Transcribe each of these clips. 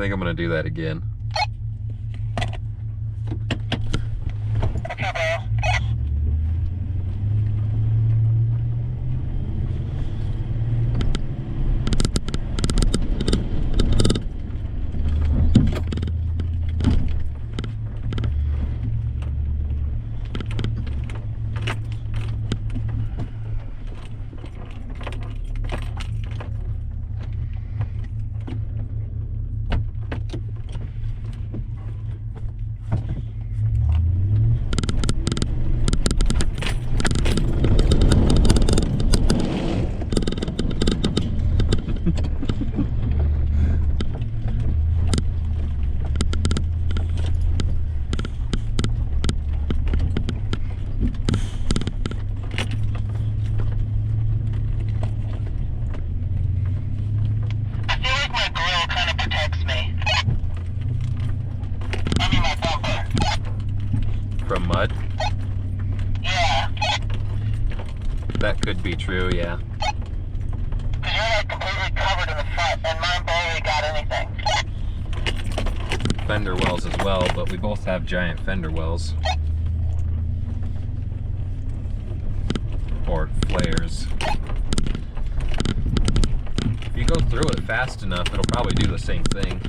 think I'm gonna do that again. Okay, bro. From mud? Yeah. That could be true, yeah. Because you're like completely covered in the front, and mine barely got anything. Fender wells as well, but we both have giant fender wells. Or flares. If you go through it fast enough, it'll probably do the same thing.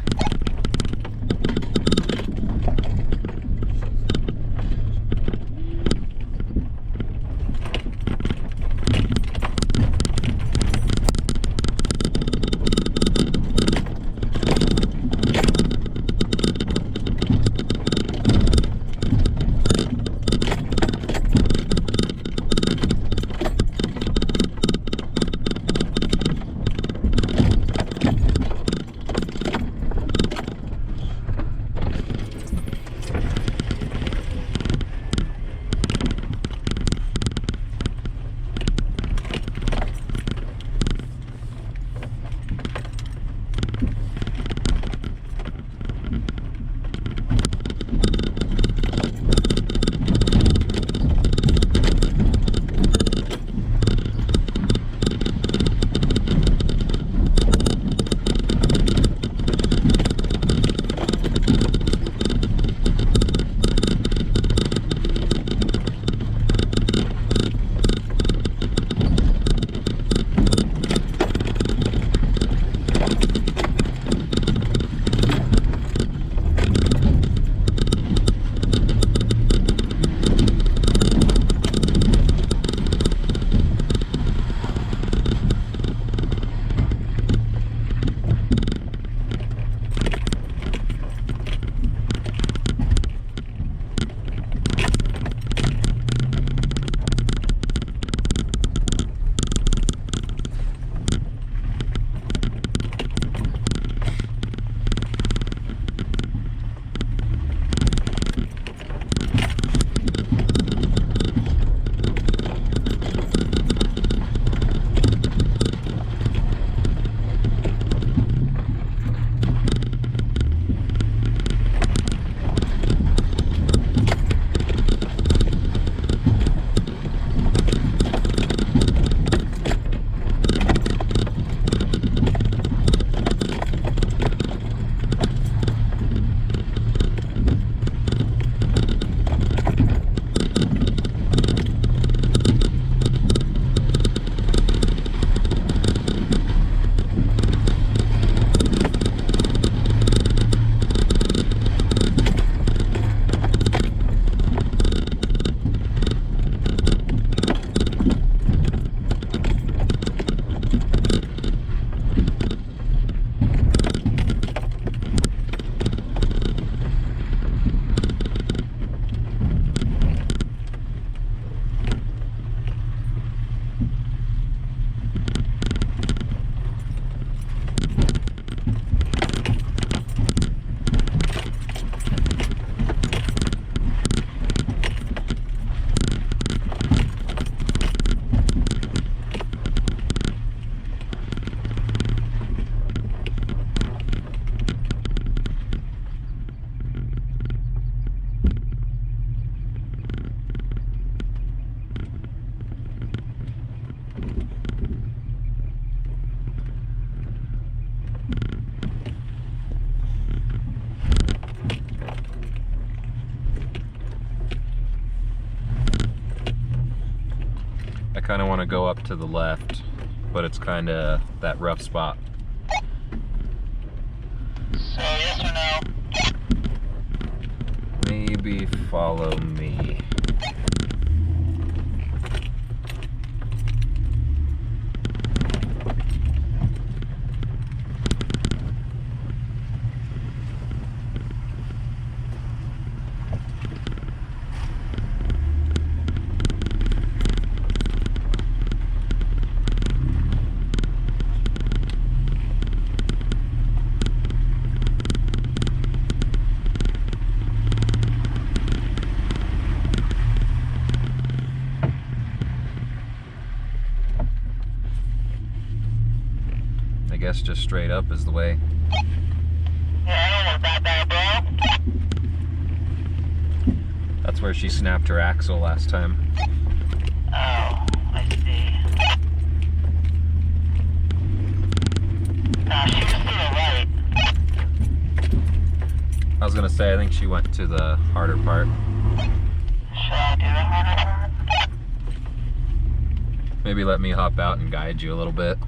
kind of want to go up to the left, but it's kind of that rough spot. So yes or no? Maybe follow me. I guess just straight up is the way. Yeah, I don't look that bad, bro. That's where she snapped her axle last time. Oh, I see. Nah, she was to the right. I was gonna say, I think she went to the harder part. Should I do the harder part? Maybe let me hop out and guide you a little bit.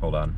Hold on.